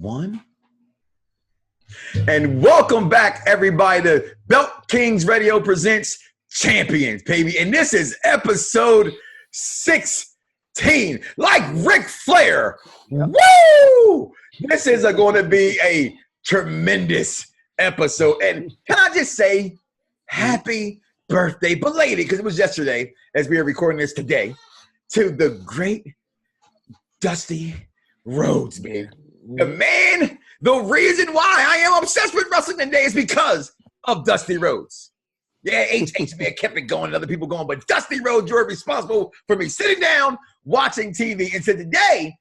one. And welcome back, everybody, to Belt Kings Radio presents Champions, baby. And this is episode 16. Like Ric Flair. Yep. Woo! This is going to be a tremendous episode. And can I just say, happy birthday, belated, because it was yesterday, as we are recording this today, to the great Dusty Rhodes, man. The man, the reason why I am obsessed with wrestling today is because of Dusty Rhodes. Yeah, man kept it going and other people going, but Dusty Rhodes, you're responsible for me sitting down, watching TV. And so today,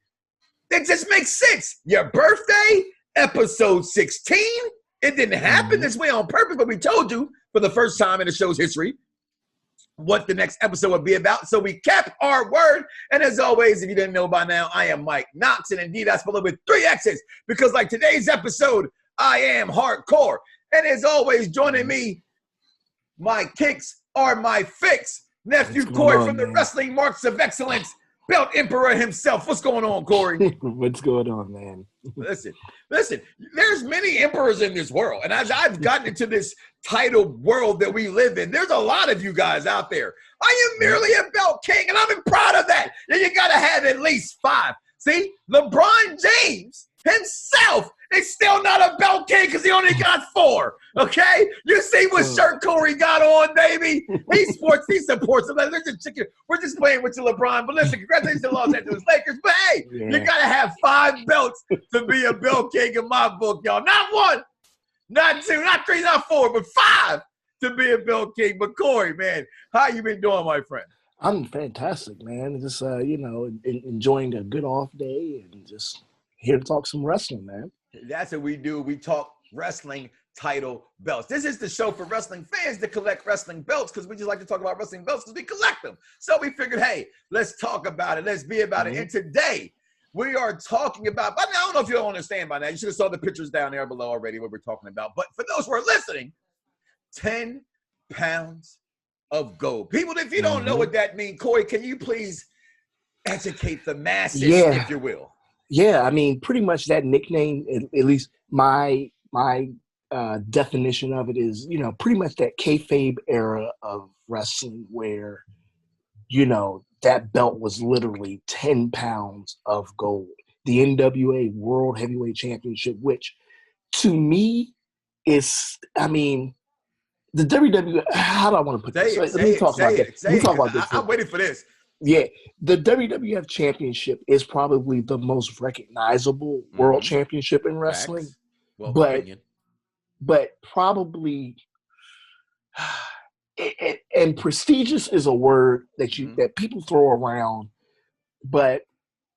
it just makes sense. Your birthday, episode 16. It didn't happen this way on purpose, but we told you for the first time in the show's history what the next episode would be about. So we kept our word. And as always, if you didn't know by now, I am Mike Knoxxx. And indeed, I spell it with 3 X's because like today's episode, I am hardcore. And as always, joining me, my kicks are my fix. Nephew Corey from the Wrestling Marks of Excellence, Belt Emperor himself. What's going on, Corey? What's going on, man? Listen, there's many emperors in this world. And as I've gotten into this title world that we live in, there's a lot of you guys out there. I am merely a belt king, and I'm proud of that. And you got to have at least 5. See, LeBron James himself is still not a belt king because he only got 4. Okay? You see what shirt Corey got on, baby? He supports them. We're just playing with you, LeBron. But listen, congratulations to Los Angeles Lakers. But hey, you got to have 5 belts to be a belt king in my book, y'all. Not 1, not 2, not 3, not 4, but 5 to be a belt king. But Corey, man, how you been doing, my friend? I'm fantastic, man. Just, enjoying a good off day and just here to talk some wrestling, man. That's what we do. We talk wrestling title belts. This is the show for wrestling fans that collect wrestling belts because we just like to talk about wrestling belts because we collect them. So we figured, hey, let's talk about it. Let's be about it. And today we are talking about, by now, I don't know if you don't understand by now. You should have saw the pictures down there below already what we're talking about. But for those who are listening, 10 pounds of gold. People, if you don't know what that means, Corey, can you please educate the masses, if you will? Yeah, I mean, pretty much that nickname, at least my definition of it is, pretty much that kayfabe era of wrestling where, that belt was literally 10 pounds of gold. The NWA World Heavyweight Championship, which to me is, I mean, the WWE, how do I want to put this? Let me talk about this. I'm waiting for this. Yeah, the WWF Championship is probably the most recognizable world championship in wrestling. Well, but probably, and prestigious is a word that that people throw around, but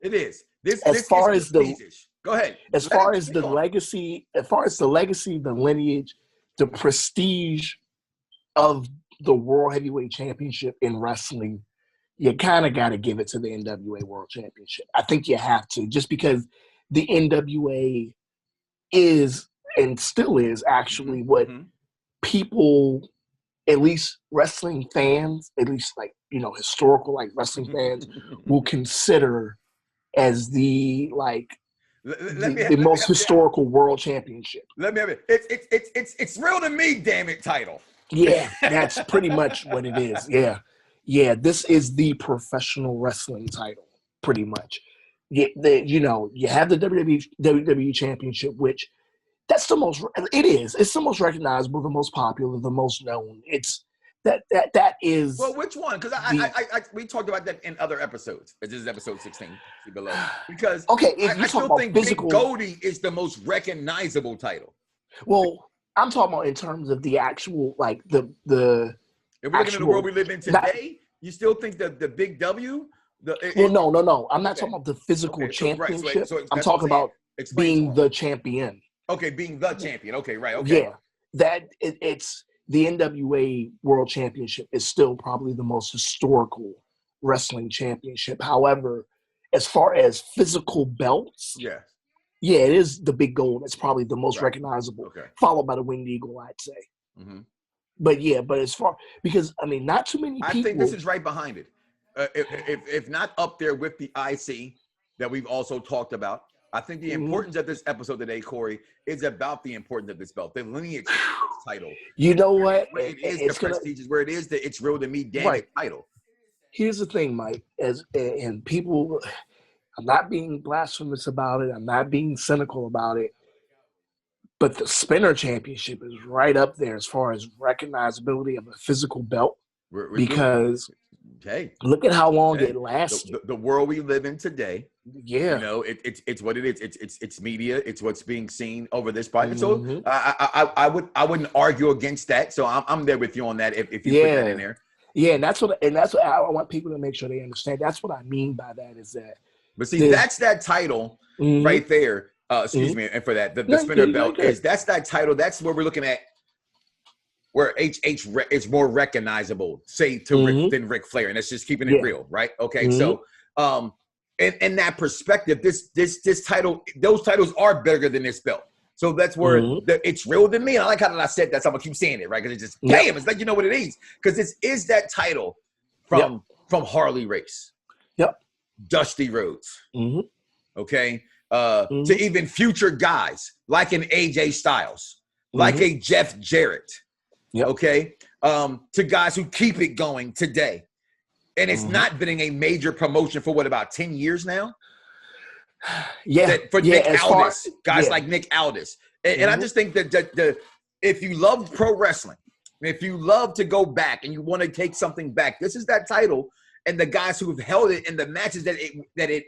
it is. Go ahead. As far as the legacy, the lineage, the prestige of the World Heavyweight Championship in wrestling, you kind of got to give it to the NWA World Championship. I think you have to, just because the NWA is and still is actually what people, at least wrestling fans, at least like, historical like wrestling fans will consider as the most historical world championship. Let me have it. It's real to me, damn it, title. Yeah, that's pretty much what it is. Yeah. Yeah, this is the professional wrestling title, pretty much. You have the WWE Championship, which it's the most recognizable, the most popular, the most known. It's that is. Well, which one? Because we talked about that in other episodes. This is episode 16 below. Because I still think physical, Big Goldie is the most recognizable title. Well, I'm talking about in terms of the actual, like the. If we're looking at the world we live in today, you still think that the Big W? No. I'm not talking about the physical championship. I'm talking about being the champion. Okay, being the champion. Okay, right. Okay. Yeah, it's the NWA World Championship is still probably the most historical wrestling championship. However, as far as physical belts, it is the Big Gold. It's probably the most recognizable, followed by the Winged Eagle, I'd say. Mm-hmm. But as far, because I mean, not too many people. I think this is right behind it. If not up there with the IC that we've also talked about, I think the importance of this episode today, Corey, is about the importance of this belt, the lineage of this title. You know what? It is the prestige, is where it is that it's real to me, damn it title. Here's the thing, Mike, and people, I'm not being blasphemous about it. I'm not being cynical about it. But the Spinner Championship is right up there as far as recognizability of a physical belt. Because look at how long it lasted. The world we live in today. Yeah, you know, it's what it is. It's media. It's what's being seen over this part. So I wouldn't argue against that. So I'm there with you on that. If you put that in there. Yeah, and that's what I want people to make sure they understand. That's what I mean by that is that. But see, that's that title right there. Excuse me, and for that, the Spinner belt that's that title. That's where we're looking at. Where HH is more recognizable, say, than Ric Flair, and that's just keeping it real, right? Okay, so in that perspective, this title, those titles are bigger than this belt. So that's where it's real to me. And I like how I said that, so I'm gonna keep saying it, right? Because it's just damn, it's like you know what it is. Because this is that title from Harly Race, Dusty Rhodes, okay, to even future guys like an AJ Styles, like a Jeff Jarrett. Okay, to guys who keep it going today, and it's not been a major promotion for about 10 years now. For Nick Aldis, guys like Nick Aldis, and I just think that if you love pro wrestling, if you love to go back and you want to take something back, this is that title, and the guys who have held it in the matches that it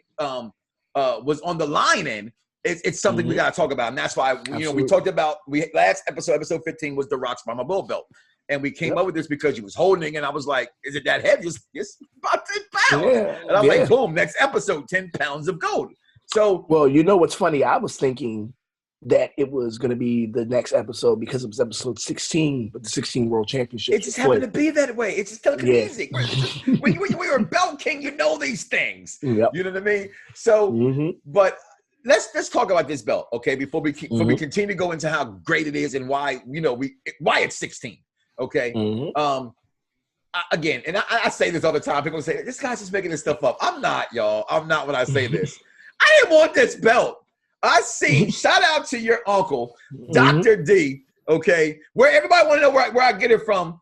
was on the line in. It's something we got to talk about, and that's why we talked about last episode 15 was the Rock's Mama Bull belt, and we came up with this because you was holding, and I was like, "Is it that heavy?" It's about 10 pounds, and I'm like, "Boom!" Next episode, 10 pounds of gold. So, well, you know what's funny? I was thinking that it was going to be the next episode because it was episode 16, but the 16 World Championship. It just happened to be that way. It's just telekinetic. Yeah. When you're a belt king, you know these things. You know what I mean? So, but. Let's talk about this belt, okay? Before we continue to go into how great it is and why why it's 16, okay? Again, and I say this all the time. People say this guy's just making this stuff up. I'm not, y'all. I'm not when I say this. I didn't want this belt. I see. Shout out to your uncle, Dr. D. Okay, where everybody want to know where I get it from.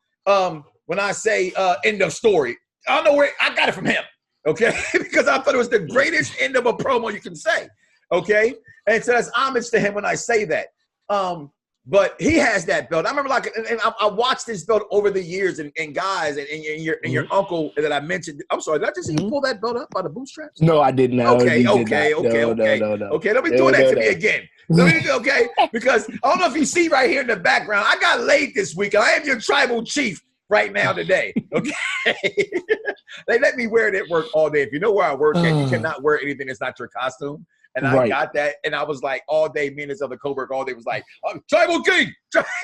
When I say end of story, I don't know where I got it from him. Okay, because I thought it was the greatest end of a promo you can say. Okay, and so that's homage to him when I say that. But he has that belt. I remember, and I watched this belt over the years, and guys, and your uncle that I mentioned. I'm sorry, did I just see you pull that belt up by the bootstraps? No, I didn't. Okay. Don't be doing that to me again. Okay, because I don't know if you see right here in the background, I got laid this week, and I am your tribal chief right now today. Okay, they let me wear it at work all day. If you know where I work at, you cannot wear anything that's not your costume. And I got that, and I was like, all day, me and this other coworker all day was like, I'm tribal king.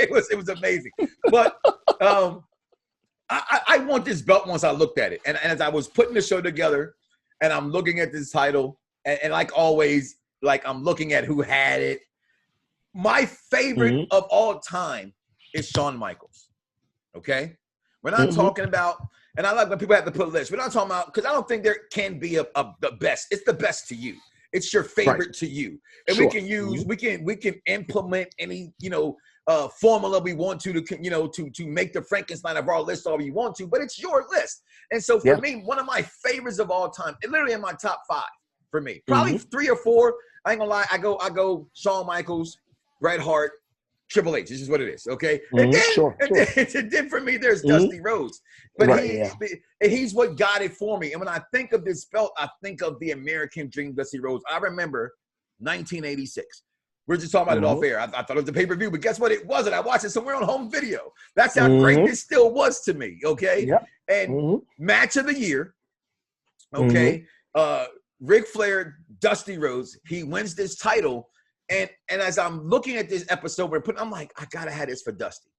It was amazing. But I want this belt once I looked at it. And as I was putting the show together, and I'm looking at this title, and like always, like I'm looking at who had it. My favorite of all time is Shawn Michaels. Okay? We're not talking about, and I like when people have to put lists. We're not talking about, because I don't think there can be the best. It's the best to you. It's your favorite to you, and we can use we can implement any formula we want to make the Frankenstein of our list all we want to, but it's your list. And so for me, one of my favorites of all time, literally in my top 5 for me, probably 3 or 4. I ain't gonna lie, I go Shawn Michaels, Bret Hart, Triple H. This is what it is, okay? And then for me, there's Dusty Rhodes. But he's what got it for me. And when I think of this belt, I think of the American Dream Dusty Rhodes. I remember 1986. We're just talking about it off air. I thought it was a pay-per-view, but guess what? It wasn't. I watched it somewhere on home video. That's how great this still was to me, okay? And match of the year, okay? Ric Flair, Dusty Rhodes, he wins this title. And as I'm looking at this episode, I'm like, I gotta have this for Dusty.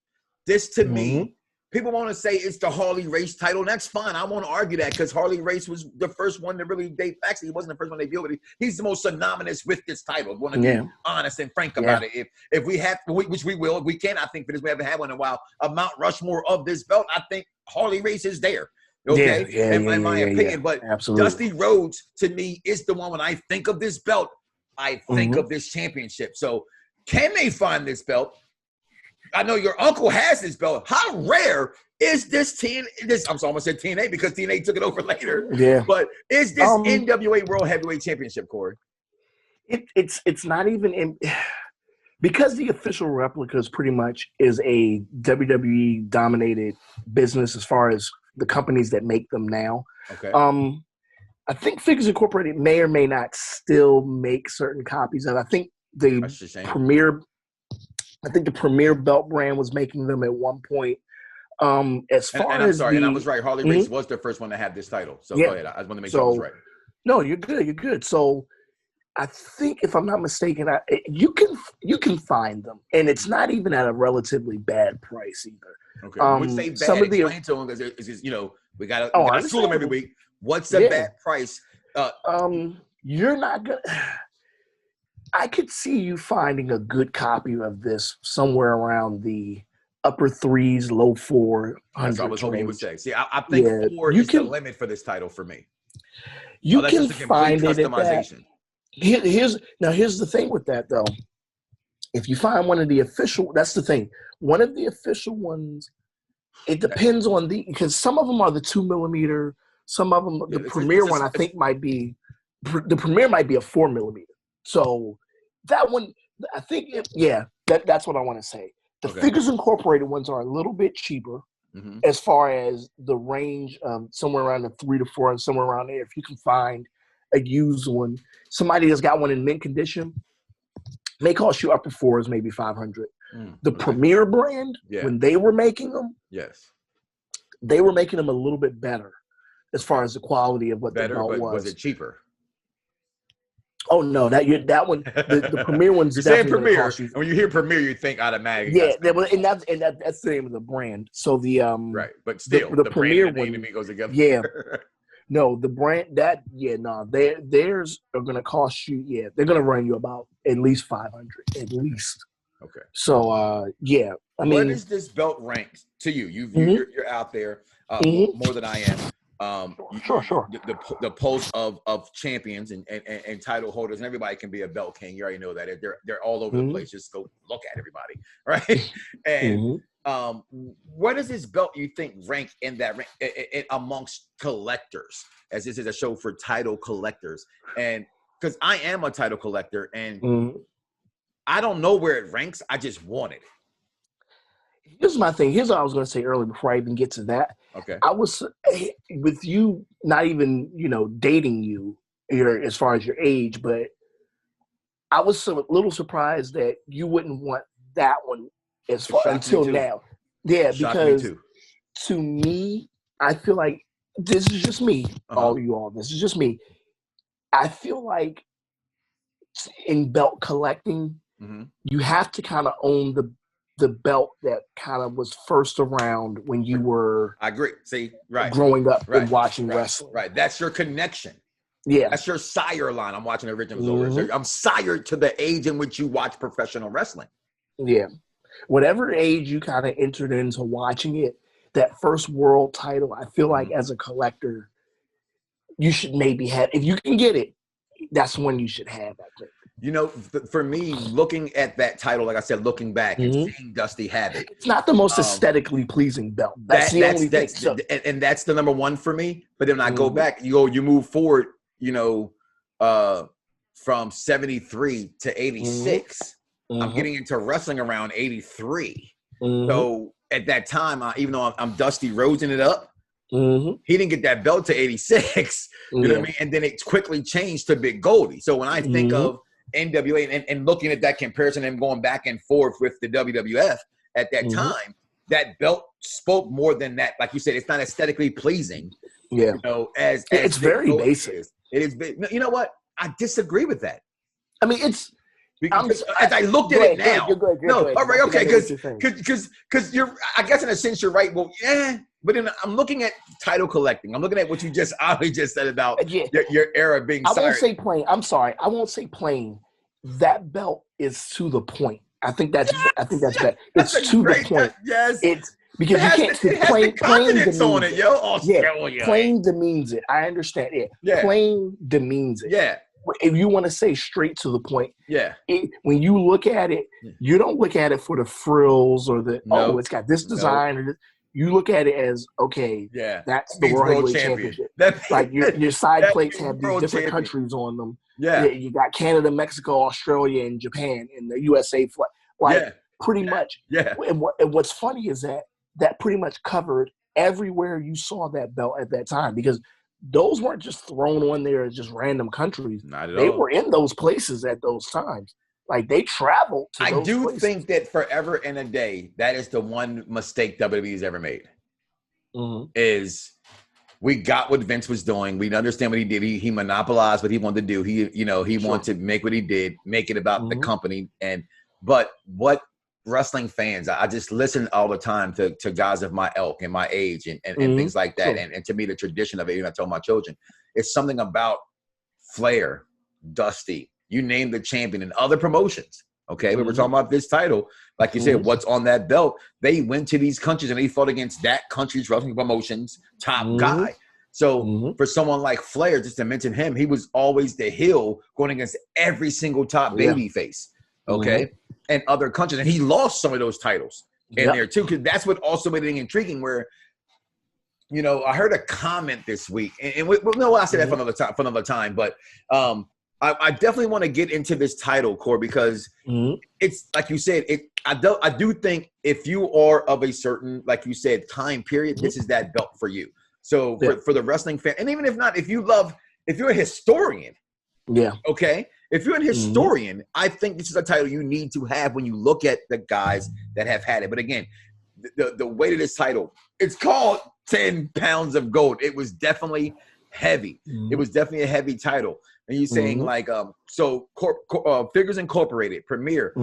This to me, people want to say it's the Harly Race title, and that's fine. I won't argue that because Harly Race was the first one to really date. Actually, he wasn't the first one to deal with it. He's the most synonymous with this title. I want to be honest and frank about it. If we have, which we will, if we can, I think for this we haven't had one in a while. A Mount Rushmore of this belt, I think Harly Race is there. Okay, in my opinion, but absolutely. Dusty Rhodes to me is the one when I think of this belt. I think of this championship. So can they find this belt? I know your uncle has this belt. How rare is this I'm almost said TNA because TNA took it over later. Yeah. But is this NWA World Heavyweight Championship, Corey? It's not even in because the official replicas pretty much is a WWE dominated business as far as the companies that make them now. Okay. I think Figures Incorporated may or may not still make certain copies of it. I think the premier belt brand was making them at one point. And I was right. Harly Race was the first one to have this title. So go ahead. I just want to make sure I was right. No, you're good. You're good. So I think, if I'm not mistaken, you can find them, and it's not even at a relatively bad price either. Okay. When we say bad, explain to them because it's we got to school them every week. What's a bad price? You're not gonna. I could see you finding a good copy of this somewhere around the upper threes, low 400. That's what I was hoping you would say. See, I think 4 is the limit for this title for me. You can find it at that. Here's the thing with that though. If you find one of the official, that's the thing. One of the official ones, it depends on because some of them are the 2mm. Some of them, the premier one, I think might be a 4mm. So that one, I think, that's what I want to say. The Figures Incorporated ones are a little bit cheaper as far as the range, somewhere around the 3 to 4 and somewhere around there. If you can find a used one, somebody that's got one in mint condition, may cost you upper 4s, maybe 500. The Premier brand, when they were making them, they were making them a little bit better as far as the quality of what the belt was. Was it cheaper? Oh no, that one, the Premier one's you definitely say Premier, cost you. And when you hear Premier, you think automatically. Yeah, that's the name of the brand. So the right, but still, the Premier one to me goes together. Yeah, no, the brand theirs are gonna cost you. Yeah, they're gonna run you about at least 500, at least. Okay. So I mean, where does this belt rank to you? You're out there more than I am. Sure. The pulse of champions and title holders, and everybody can be a belt king. You already know that they're all over the place. Just go look at everybody, right? And where does this belt you think rank in that amongst collectors? As this is a show for title collectors, and because I am a title collector, and I don't know where it ranks. I just want it. Here's my thing. Here's what I was going to say earlier before I even get to that. Okay. I was with you, not even dating you, as far as your age, but I was a little surprised that you wouldn't want that one until now. Yeah, because to me, I feel like this is just me. This is just me. I feel like in belt collecting, you have to kind of own the belt that kind of was first around when you were I agree. See, right. growing up and watching wrestling. Right. That's your connection. Yeah. That's your sire line. I'm watching the originals over. So I'm sired to the age in which you watch professional wrestling. Yeah. Whatever age you kind of entered into watching it, that first world title, I feel like as a collector, you should maybe have, if you can get it, that's when you should have that thing. For me, looking at that title, like I said, looking back and seeing Dusty have it. It's not the most aesthetically pleasing belt. That's the only thing. And that's the number one for me. But then when I go back, you move forward, from 73 to 86. I'm getting into wrestling around 83. So at that time, even though I'm Dusty Rhodesing it up, he didn't get that belt to 86. You know what I mean? And then it quickly changed to Big Goldie. So when I think of NWA and looking at that comparison and going back and forth with the WWF at that time, that belt spoke more than that. Like you said, it's not aesthetically pleasing. Yeah. As it's very basic. It is. You know what? I disagree with that. I mean, it's. As I looked at it now. No, all right, okay, because you're. I guess in a sense you're right. Well, yeah, but then I'm looking at title collecting. I'm looking at what you just said about your era being. I won't say plain. I'm sorry. I won't say plain. That belt is to the point. I think that's better. It's to the point. Yes. It's because you can't say plain demeans on it, yo. Plain demeans it. I understand it. Yeah. Plain demeans it. Yeah. if you want to say straight to the point, Yeah. When you look at it, you don't look at it for the frills or the it's got this design. Or you look at it as that's the World Heavyweight Championship. Like your side plates have these different countries on them. Yeah, you got Canada, Mexico, Australia, and Japan, and the USA flag. Like pretty much. Yeah. And what's funny is that pretty much covered everywhere you saw that belt at that time, because those weren't just thrown on there as just random countries. Not at all. They were in those places at those times. Like they traveled to those places. Think that forever and a day, that is the one mistake WWE's ever made. Is we got what Vince was doing. We understand what he did. He monopolized what he wanted to do. He wanted to make what he did, make it about the company. But what wrestling fans, I just listen all the time to guys of my ilk and my age and things like that. Sure. And to me, the tradition of it, I tell my children, it's something about Flair, Dusty, you name the champion in other promotions. Okay. But we're talking about this title. Like you said, what's on that belt? They went to these countries and they fought against that country's wrestling promotions top guy. So for someone like Flair, just to mention him, he was always the heel going against every single top baby face. Okay. And other countries. And he lost some of those titles in there too, because that's what also made it intriguing where, I heard a comment this week, and I'll say that for another time, but I definitely want to get into this title, Core, because it's like you said, I do think if you are of a certain, like you said, time period, this is that belt for you. So for the wrestling fan, and even if not, if you're a historian, okay, if you're an historian, I think this is a title you need to have when you look at the guys that have had it. But again, the weight of this title, it's called 10 pounds of gold. It was definitely heavy. It was definitely a heavy title. And you're saying Figures Incorporated, Premier.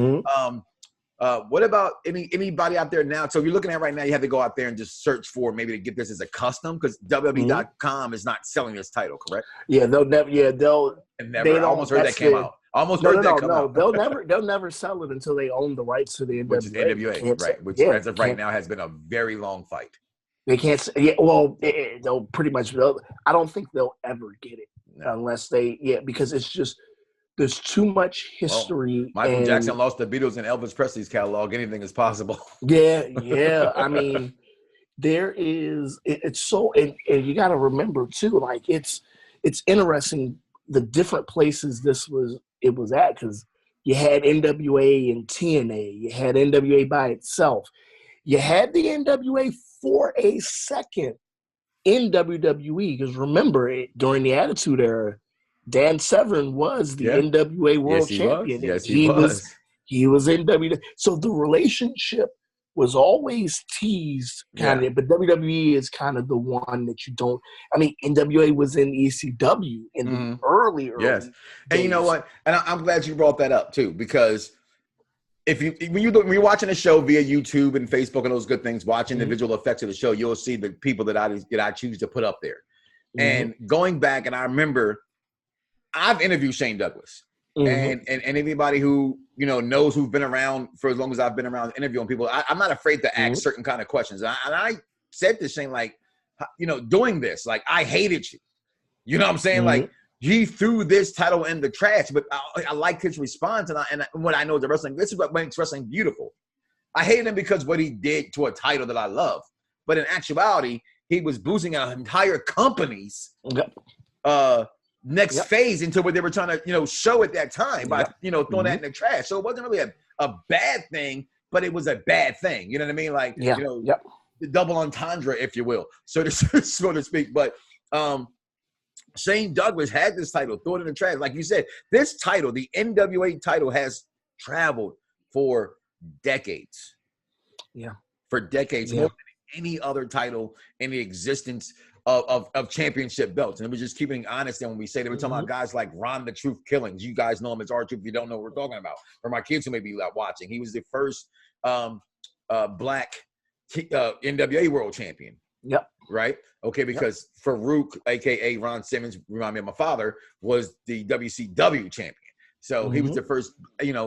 What about anybody out there now? So if you're looking at right now, you have to go out there and just search for maybe to get this as a custom, because WWE.com is not selling this title, correct? Yeah, they'll never. Yeah, they'll. Never. I almost heard that came out. No. They'll never sell it until they own the rights to the NWA. Which is NWA, right? Which as of right now has been a very long fight. They can't. Yeah, well, they'll pretty much. I don't think they'll ever get it unless they. Yeah, because it's just. There's too much history. Michael Jackson lost the Beatles and Elvis Presley's catalog. Anything is possible. Yeah. I mean, there is. It's so, and you got to remember too. Like it's interesting the different places it was at, because you had NWA and TNA. You had NWA by itself. You had the NWA for a second in WWE, because remember during the Attitude Era, Dan Severn was the NWA World Champion. Yes, he was. He was in WWE. So the relationship was always teased, kind of, but WWE is kind of the one that you don't. I mean, NWA was in ECW in the early days. And you know what? And I'm glad you brought that up too, because when you're watching a show via YouTube and Facebook and those good things, watching the visual effects of the show, you'll see the people that I choose to put up there. And going back, and I remember. I've interviewed Shane Douglas, and anybody who knows who's been around for as long as I've been around interviewing people, I'm not afraid to ask certain kind of questions. And I said to Shane, like, doing this, like, I hated you. You know what I'm saying? Like, he threw this title in the trash, but I liked his response, and what I know is wrestling. This is what makes wrestling beautiful. I hated him because what he did to a title that I love, but in actuality, he was boosting an entire company's next phase into what they were trying to, show at that time by, throwing that in the trash. So it wasn't really a bad thing, but it was a bad thing. You know what I mean? Like, the double entendre, if you will, so to speak. But Shane Douglas had this title, throw it in the trash. Like you said, this title, the NWA title, has traveled for decades. Yeah. For decades, more than any other title in the existence of championship belts. And we're just keeping honest. And when we say that, we're talking about guys like Ron the Truth Killings. You guys know him as R-Truth if you don't know what we're talking about. For my kids who may be watching, he was the first black NWA World Champion. Yep. Right? Okay, because Farouk, a.k.a. Ron Simmons, remind me of my father, was the WCW champion. So he was the first,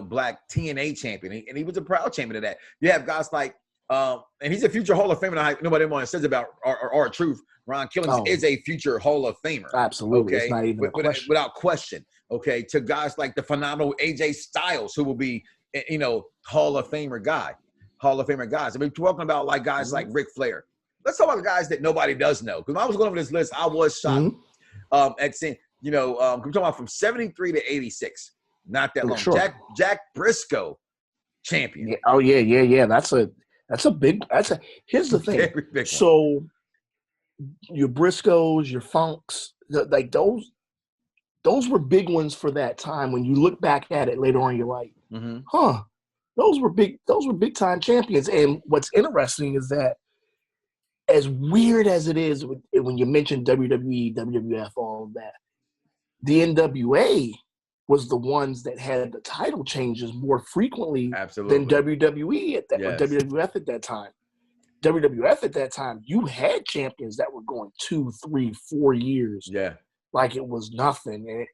black TNA champion. And he was a proud champion of that. You have guys like, and he's a future Hall of Famer. Nobody says about R-Truth. Ron Killings is a future Hall of Famer. Absolutely. Okay? It's not even a question. Without question. okay, to guys like the phenomenal AJ Styles, who will be, you know, Hall of Famer guys. I mean, talking about like guys like Ric Flair. Let's talk about the guys that nobody does know. Because when I was going over this list, I was shocked at seeing, you know, we're talking about from 73 to 86. Not that long. Sure. Jack Briscoe, champion. Yeah. Oh, yeah. That's a big – here's the thing. Very big so your Briscoes, your Funks, like those were big ones for that time. When you look back at it later on, you're like, those were big time champions. And what's interesting is that as weird as it is when you mention WWE, WWF, all of that, the NWA was the ones that had the title changes more frequently than WWE WWF at that time. WWF at that time, you had champions that were going 2, 3, 4 years. Yeah. Like it was nothing. And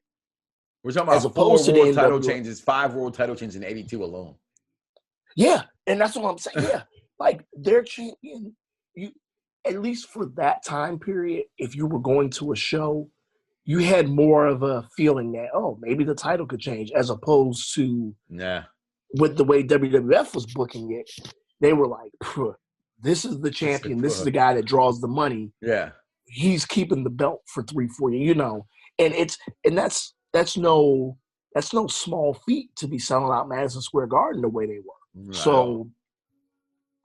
we're talking about 4 world title changes, 5 world title changes in 82 alone. Yeah. And that's what I'm saying. Yeah. Like their champion, at least for that time period, if you were going to a show, you had more of a feeling that, oh, maybe the title could change, as opposed to with the way WWF was booking it. They were like, this is the champion. This is the guy that draws the money. Yeah. He's keeping the belt for 3, 4 years, you know. And that's no small feat to be selling out Madison Square Garden the way they were. Right. So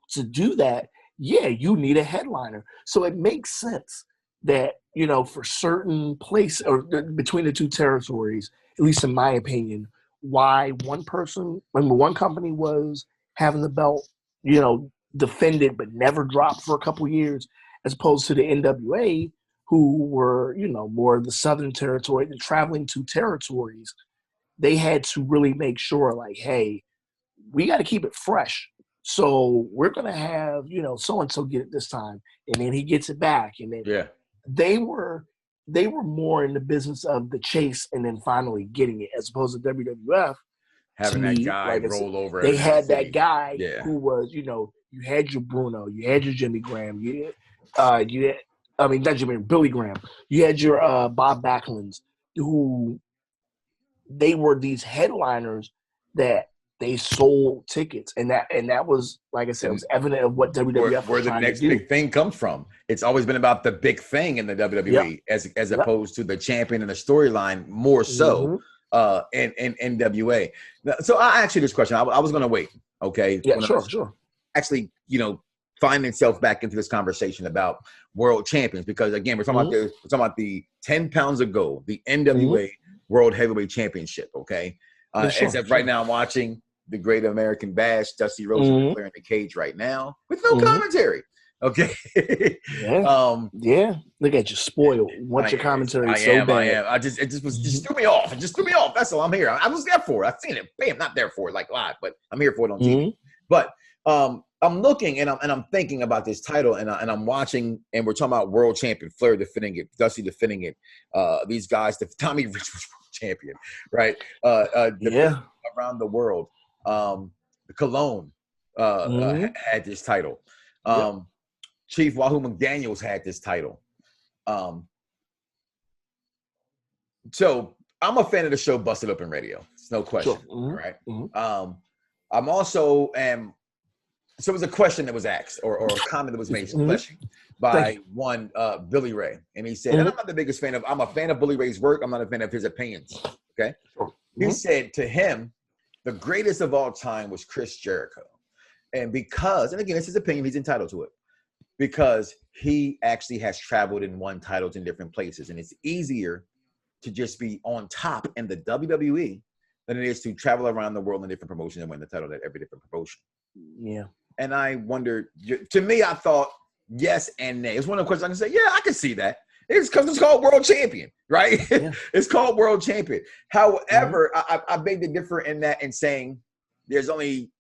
to do that, yeah, you need a headliner. So it makes sense that, you know, for certain place or between the two territories, at least in my opinion, why one company was having the belt, you know, defended but never dropped for a couple years, as opposed to the NWA, who were, you know, more of the Southern territory, the traveling to territories. They had to really make sure, like, hey, we got to keep it fresh. So we're going to have, you know, so-and-so get it this time, and then he gets it back. And then they were more in the business of the chase and then finally getting it, as opposed to WWF. Having that guy roll over. They had that guy who was, you know, you had your Bruno, you had your Jimmy Graham, Billy Graham. You had your Bob Backlunds, who they were these headliners that they sold tickets, and that was, like I said, it was evident of what WWF where the next big thing comes from. It's always been about the big thing in the WWE, as opposed to the champion and the storyline more so in NWA. So I asked you this question. I was going to wait. Okay. Yeah, sure. Actually, you know, find itself back into this conversation about world champions, because again, we're talking about the 10 pounds of gold, the NWA World Heavyweight Championship. Okay. Except right now I'm watching the Great American Bash, Dusty Rhodes and Flair in the cage right now with no commentary. Okay. Look at you, spoiled. Want your commentary so bad. I am. It just threw me off. It just threw me off. That's all. I'm here. I was there for it. I've seen it. Bam, not there for it like live, but I'm here for it on TV. But I'm looking and I'm thinking about this title, and I'm watching, and we're talking about world champion Flair defending it, Dusty defending it. These guys, Tommy Rich was world champion, right? Around the world. The Cologne had this title. Chief Wahoo McDaniels had this title. So I'm a fan of the show Busted Open Radio. It's no question. Right. I'm also so it was a question that was asked, or a comment that was made, by one Billy Ray, and he said, and I'm not the biggest fan of. I'm a fan of Billy Ray's work. I'm not a fan of his opinions. Okay. He said to him, the greatest of all time was Chris Jericho, and again, it's his opinion. He's entitled to it, because he actually has traveled and won titles in different places, and it's easier to just be on top in the WWE than it is to travel around the world in different promotions and win the title at every different promotion. Yeah. And I wondered, to me, I thought yes and nay. It's one of the questions I can say, yeah, I can see that. It's because it's called World Champion, right? Yeah. It's called World Champion. However, I beg to differ in that, in saying there's only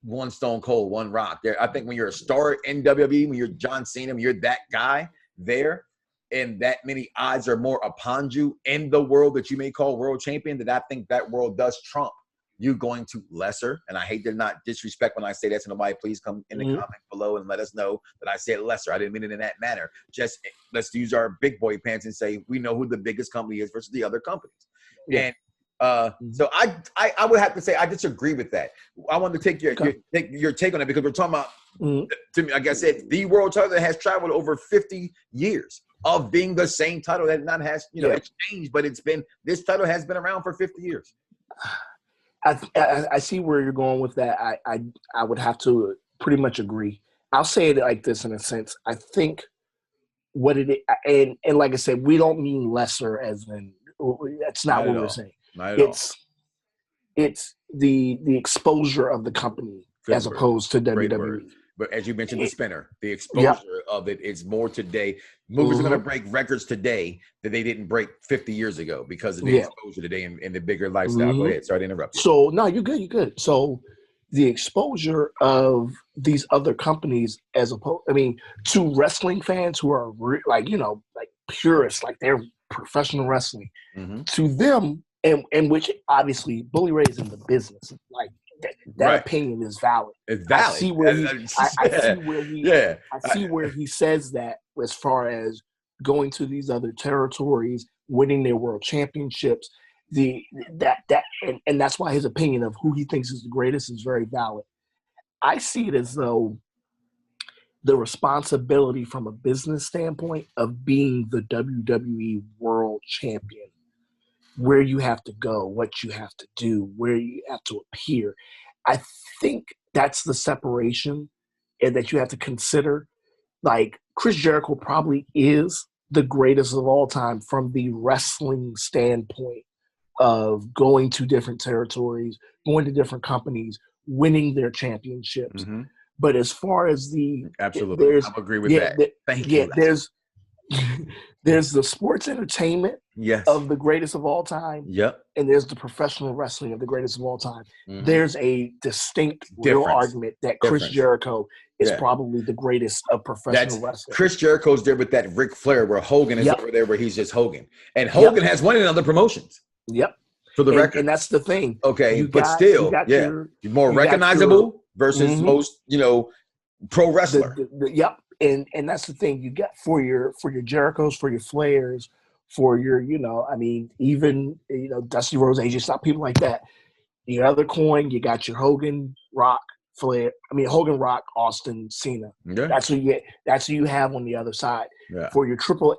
one Stone Cold, one Rock. I think when you're a star in WWE, when you're John Cena, when you're that guy there, and that many odds are more upon you in the world that you may call World Champion, that I think that world does trump you going to lesser. And I hate to not disrespect when I say that, so nobody please come in the comment below and let us know that I said lesser. I didn't mean it in that manner. Just let's use our big boy pants and say we know who the biggest company is versus the other companies. Yeah. And So I would have to say I disagree with that. I want to take your take on it because we're talking about, to me, like I said, the world title that has traveled over 50 years of being the same title that not has, it's changed, but this title has been around for 50 years. I see where you're going with that. I would have to pretty much agree. I'll say it like this in a sense. I think what it is, and like I said, we don't mean lesser as in that's not what we're saying. Not at all. It's the exposure of the company as opposed to WWE. But as you mentioned, the spinner, the exposure of it is more today. Movies are going to break records today that they didn't break 50 years ago because of the exposure today and the bigger lifestyle. Go ahead. Sorry to interrupt you. So, no, you're good. You're good. So the exposure of these other companies as opposed, to wrestling fans who are like purists, like they're professional wrestling, to them, and which obviously Bully Ray is in the business. Like that opinion is valid. It's valid. I see where he says that as far as going to these other territories, winning their world championships, and that's why his opinion of who he thinks is the greatest is very valid. I see it as though the responsibility from a business standpoint of being the WWE World Champion, where you have to go, what you have to do, where you have to appear. I think that's the separation and that you have to consider. Like Chris Jericho probably is the greatest of all time from the wrestling standpoint of going to different territories, going to different companies, winning their championships. But as far as absolutely, I agree with that. Thank you. There's the sports entertainment of the greatest of all time. Yep. And there's the professional wrestling of the greatest of all time. There's a distinct real argument that Chris Jericho is probably the greatest of professional wrestling. Chris Jericho's there with that Ric Flair where Hogan is over there where he's just Hogan. And Hogan has won in other promotions. Yep. For the record. And that's the thing. Okay. You're more recognizable versus most, pro wrestler. And that's the thing you got for your Jerichos, for your Flairs, for your, even, Dusty Rhodes, AJ Styles, people like that. The other coin, you got your Hogan, Rock, Flair. Hogan, Rock, Austin, Cena. Yeah. That's who you have on the other side. Yeah. For your Triple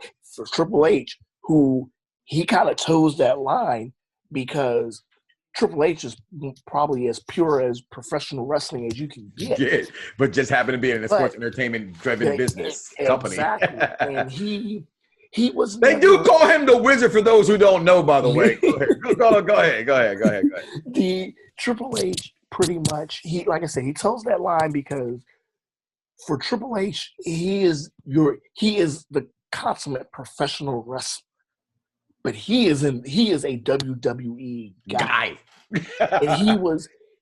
H, who he kind of toes that line because Triple H is probably as pure as professional wrestling as you can get. But just happen to be in a sports entertainment-driven business company. Exactly. And he was. They do call him the Wizard for those who don't know, by the way. Go ahead. The Triple H pretty much, like I said, he toes that line because for Triple H, he is the consummate professional wrestler. But he is a WWE guy. And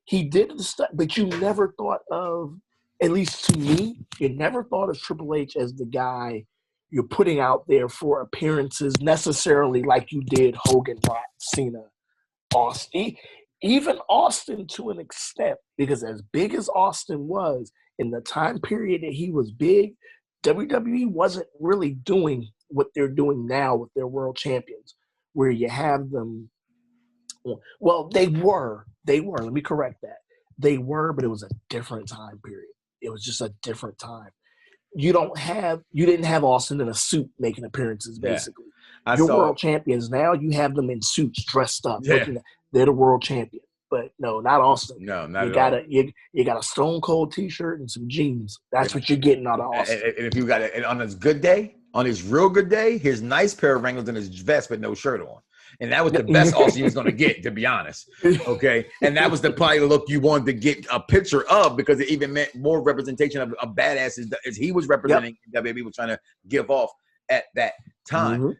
he did the stuff, but you never thought of, at least to me, you never thought of Triple H as the guy you're putting out there for appearances necessarily like you did Hogan, Rock, Cena, Austin. Even Austin to an extent, because as big as Austin was, in the time period that he was big, WWE wasn't really doing what they're doing now with their world champions, where you have them. Well, they were. Let me correct that. They were, but it was a different time period. It was just a different time. You didn't have Austin in a suit making appearances, basically. World champions now, you have them in suits, dressed up. They're the world champion. But no, not Austin. No, not at all. You got a Stone Cold T-shirt and some jeans. That's what you're getting out of Austin. And if you got it on his good day, on his real good day, his nice pair of Wranglers and his vest but no shirt on. And that was the best Austin he was going to get, to be honest. Okay? And that was probably the look you wanted to get a picture of because it even meant more representation of a badass as he was representing WWE was trying to give off at that time.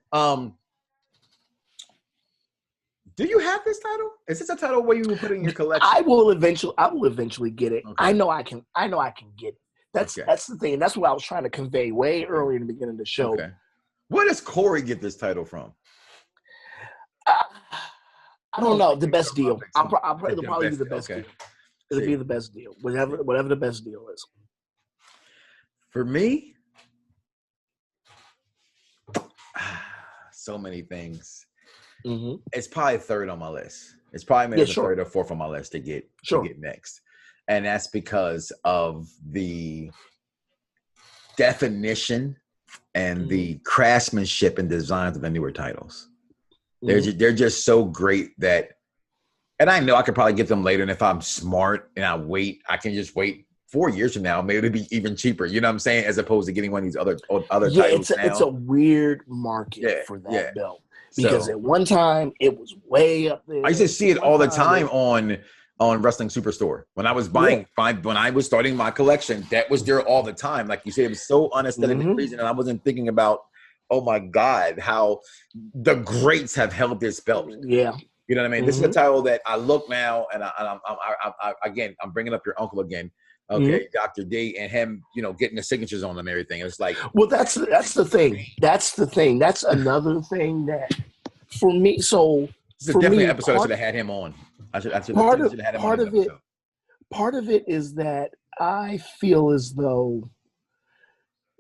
Do you have this title? Is this a title where you will put it in your collection? I will eventually get it. Okay. I know I can get it. That's the thing. And that's what I was trying to convey way earlier in the beginning of the show. Okay. Where does Corey get this title from? I don't know. The best deal. It'll probably be the best deal. It'll be the best deal. Whatever the best deal is. For me, so many things. it's probably third on my list. It's probably maybe the third or fourth on my list to get next. And that's because of the definition and the craftsmanship and designs of the newer titles. They're just so great that, and I know I could probably get them later. And if I'm smart and I can just wait 4 years from now. Maybe it'll be even cheaper. You know what I'm saying? As opposed to getting one of these other titles. It's a weird market for that belt because at one time it was way up there. I used to see it all the time on Wrestling Superstore when I was when I was starting my collection. That was there all the time. Like you said, it was so unaesthetic pleasing, and I wasn't thinking about, oh my God, how the greats have held this belt. Yeah. You know what I mean? This is a title that I look now, and I'm bringing up your uncle again. Okay, Dr. D, and him, getting the signatures on them and everything. It's like, well, that's the thing. That's the thing. That's another thing that for me. So this is definitely an episode I should have had him on. I should have had him on. Part of it is that I feel as though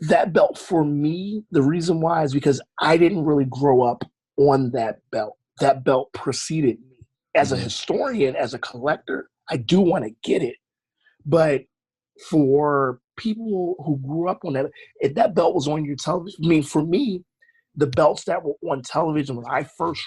that belt for me, the reason why is because I didn't really grow up on that belt. That belt preceded me. As a historian, as a collector, I do want to get it. But for people who grew up on that, if that belt was on your television, I mean, for me, the belts that were on television when I first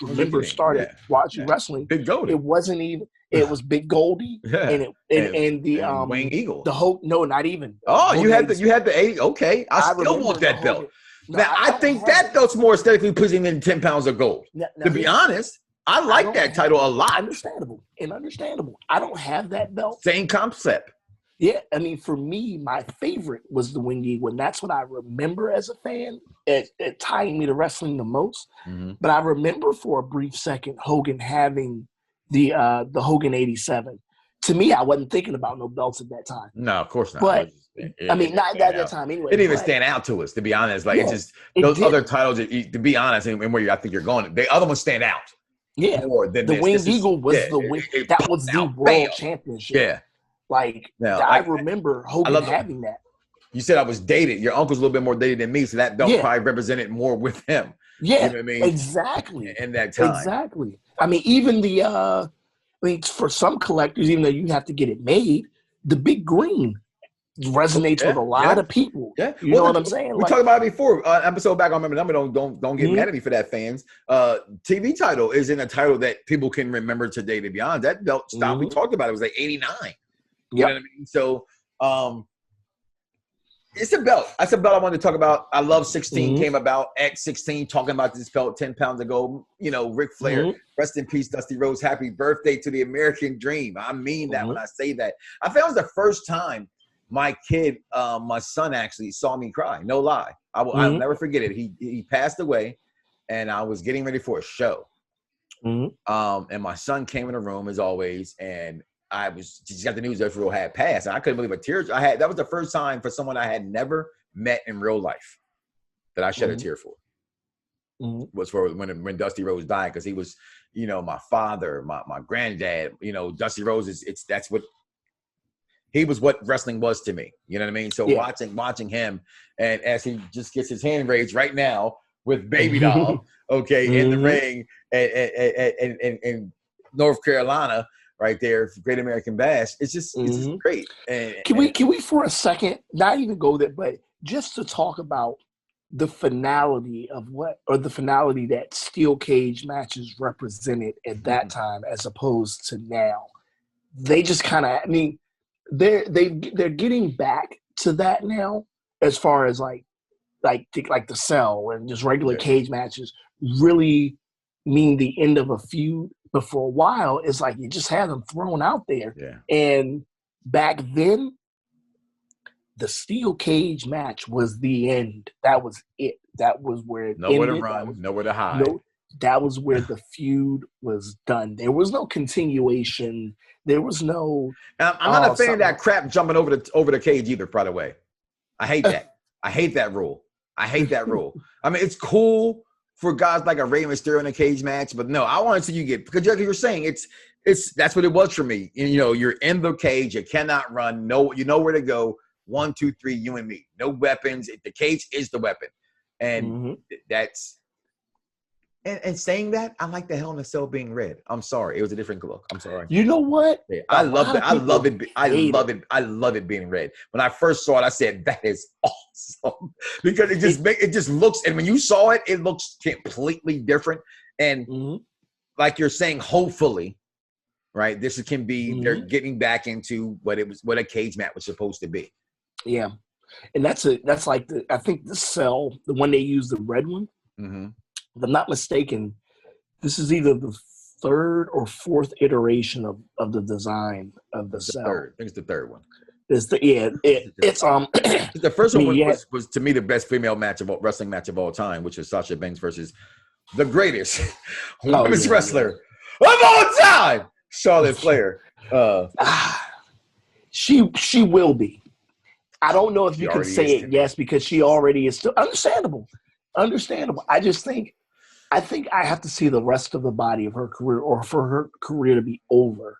started watching wrestling, Big Goldie. It wasn't even. It was Big Goldie and the Wing Eagle. The whole not even. Oh, you had the 80. Okay, I still want that belt. Now I think that belt's more aesthetically pleasing than 10 pounds of gold. To be honest, I like that title a lot. Understandable. I don't have that belt. Same concept. Yeah, I mean, for me, my favorite was the Wing Eagle, and that's what I remember as a fan. It tying me to wrestling the most. But I remember for a brief second Hogan having the Hogan 87. To me, I wasn't thinking about no belts at that time. No, of course not. But I mean, not at that time anyway. It didn't even stand out to us, to be honest. Like it's just those other titles. To be honest, and where I think you're going, the other ones stand out. Yeah, more than the Wing Eagle was that was the World Championship. Yeah. Like, I remember Hogan having that. You said I was dated. Your uncle's a little bit more dated than me, so that belt probably represented more with him. Yeah, you know what I mean? Exactly. In that time. Exactly. I mean, even for some collectors, even though you have to get it made, the big green resonates with a lot of people. Yeah. You know what I'm saying? We talked about it before. Episode back, I remember the number. Don't get mad at me for that, fans. TV title is in a title that people can remember today, to be honest. That belt stopped. We talked about it. It was like 89. You know what I mean? So it's a belt. That's a belt I wanted to talk about. I love 16 came about at 16, talking about this belt 10 pounds ago. Ric Flair, rest in peace, Dusty Rhodes. Happy birthday to the American Dream. I mean that when I say that. I found it was the first time my kid, my son actually saw me cry. No lie. I'll never forget it. He passed away, and I was getting ready for a show. And my son came in the room as always, and I just got the news that Phil had passed, and I couldn't believe a tear. That was the first time for someone I had never met in real life that I shed a tear for. Was for when Dusty Rhodes died, because he was, my father, my granddad. Dusty Rhodes he was what wrestling was to me. You know what I mean? So watching him, and as he just gets his hand raised right now with Baby Doll, in the ring in North Carolina. Right there, Great American Bash. It's just great. And can we for a second not even go there, but just to talk about the finality that steel cage matches represented at that time as opposed to now. They just kind of, I mean, they're getting back to that now, as far as like the Cell and just regular cage matches really mean the end of a feud. But for a while, it's like you just had them thrown out there. Yeah. And back then, the steel cage match was the end. That was it. That was where it nowhere ended. To run, nowhere to hide. That was where the feud was done. There was no continuation. There was no. I'm not a fan of that crap jumping over the cage either. By the way, I hate that. I hate that rule. I mean, it's cool for guys like a Rey Mysterio in a cage match, but no, I want to see you get, because like you're saying, it's that's what it was for me. You're in the cage, you cannot run. No, you know where to go. 1, 2, 3, you and me. No weapons. The cage is the weapon, and that's And saying that, I like the Hell in a Cell being red. I'm sorry, it was a different look. I'm sorry. You know what? Yeah, I love it. I love it. I love it being red. When I first saw it, I said that is awesome because it just looks. And when you saw it, it looks completely different. And like you're saying, hopefully, right? This can be they're getting back into what a cage match was supposed to be. Yeah, and that's like I think the cell, the one they use, the red one. If I'm not mistaken, this is either the third or fourth iteration of the design of the cell. Third. I think it's the third one. It's the first one was to me the best female wrestling match of all time, which is Sasha Banks versus the greatest women's wrestler of all time, Charlotte Flair. She will be. I don't know if you can say it yes because she already is still understandable. I think I have to see the rest of the body of her career, or for her career to be over.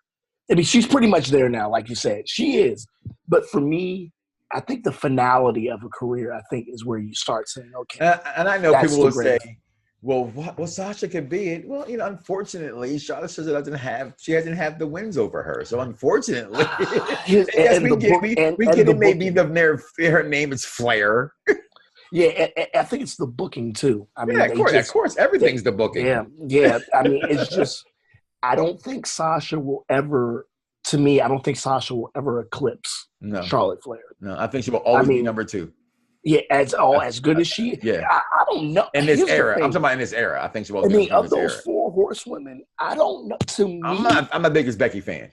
I mean, she's pretty much there now, like you said. She is. But for me, I think the finality of a career, I think, is where you start saying, okay. And I know people will say, well, Sasha could be it. Well, unfortunately, Charlotte says she hasn't had the wins over her. So unfortunately, we get it. Maybe her name is Flair. Yeah, I think it's the booking too. I mean, of course, everything's the booking. Yeah. I mean, it's just I don't think Sasha will ever. To me, I don't think Sasha will ever eclipse Charlotte Flair. No, I think she will always be number 2. Yeah, as good as she. Yeah, I don't know. In this era, I'm talking about in this era. I think she will. Of those 4 horsewomen, I don't know. To me, I'm the biggest Becky fan.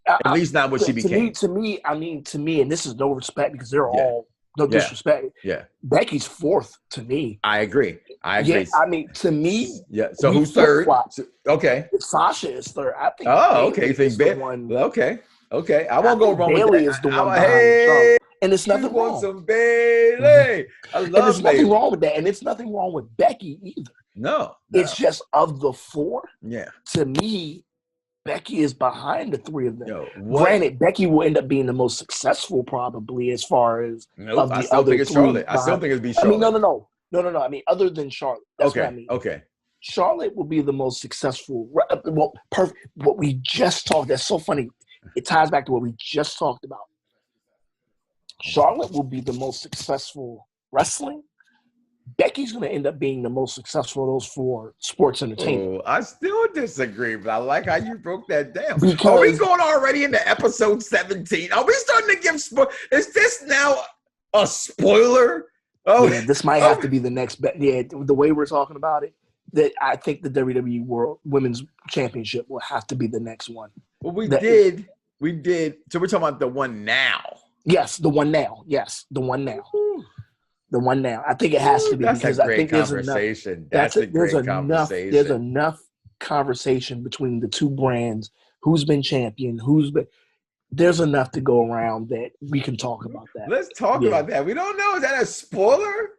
At least not what she became. To me, and this is no respect because they're all. No disrespect. Yeah. Becky's 4th to me. I agree. Yeah, I mean, to me. Yeah. So who's 3rd? Okay. Sasha is 3rd. I think. Oh, okay. You think Bayley? Okay. I won't go wrong with that. Bayley is the one behind Charlotte. And it's nothing wrong. Some Bayley. I love and there's nothing wrong with that. And it's nothing wrong with Becky either. No. It's just of the 4. Yeah. To me, Becky is behind the 3 of them. Granted, Becky will end up being the most successful probably as far as of the other think it's Charlotte. I still think it'd be Charlotte. I mean, no. I mean, other than Charlotte. That's what I mean. Okay. Charlotte will be the most successful. Well, perfect. What we just talked. That's so funny. It ties back to what we just talked about. Charlotte will be the most successful wrestling. Becky's going to end up being the most successful of those 4 sports entertainment. I still disagree, but I like how you broke that down. Are we going already into episode 17? Are we starting to give is this now a spoiler? Oh, yeah, this might have to be the next. The way we're talking about it, that I think the WWE World Women's Championship will have to be the next one. Well, we did. So we're talking about the one now. Yes, the one now. The one now. I think it has to be because I think there's enough conversation between the 2 brands. Who's been champion? There's enough to go around that we can talk about that. Let's talk about that. We don't know. Is that a spoiler?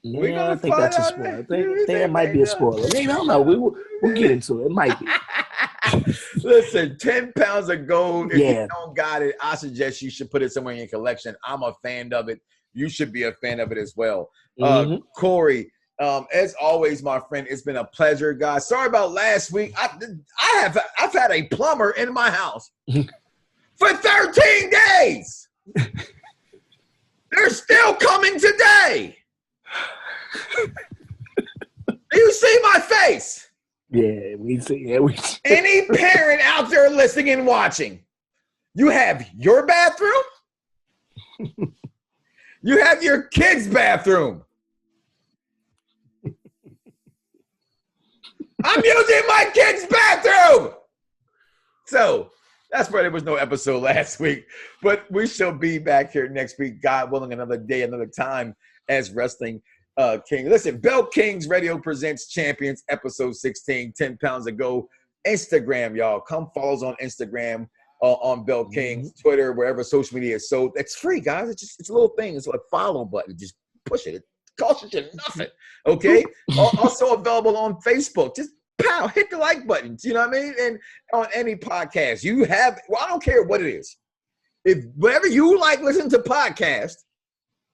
Yeah, I think that's a spoiler. I think it might be a spoiler. Maybe, I don't know. We'll get into it. It might be. Listen, 10 pounds of gold. If you don't got it, I suggest you should put it somewhere in your collection. I'm a fan of it. You should be a fan of it as well. Corey, as always, my friend, it's been a pleasure, guys. Sorry about last week. I've had a plumber in my house for 13 days. They're still coming today. Do you see my face? Yeah, we see. Any parent out there listening and watching, you have your bathroom. You have your kid's bathroom. I'm using my kid's bathroom. So that's why there was no episode last week. But we shall be back here next week, God willing, another day, another time as Wrestling King. Listen, Bell Kings Radio presents Champions, episode 16, 10 pounds ago. Instagram, y'all. Come follow us on Instagram. On Bell Kings, Twitter, wherever social media is. So it's free, guys. It's a little thing. It's like a follow button. Just push it. It costs you nothing. Okay? Also available on Facebook. Just hit the like buttons. You know what I mean? And on any podcast. I don't care what it is. If whatever you like listen to podcast,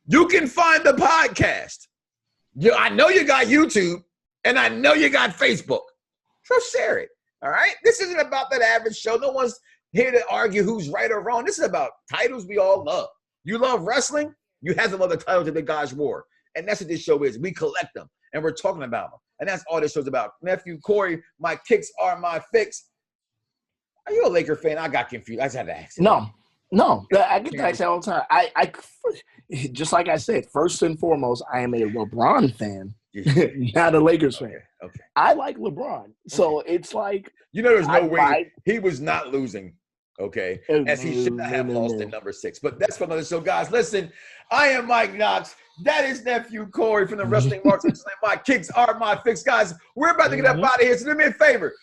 you can find the podcast. I know you got YouTube. And I know you got Facebook. So share it. All right? This isn't about that average show. No one's here to argue who's right or wrong. This is about titles we all love. You love wrestling? You have some other titles that the guys wore. And that's what this show is. We collect them, and we're talking about them. And that's all this show's about. Nephew Corey, my kicks are my fix. Are you a Laker fan? I got confused. I just had to ask. No. I get that all the time. I just like I said, first and foremost, I am a LeBron fan, not a Lakers fan. Okay. I like LeBron. So it's like, there's no way he was not losing. Okay, as he should not have lost at number 6. But that's for another show, guys. Listen, I am Mike Knoxxx. That is Nephew Corey from the Wrestling Marks. My kicks are my fix, guys. We're about to get up out of here, so do me a favor.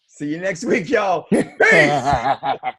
See you next week, y'all. Peace.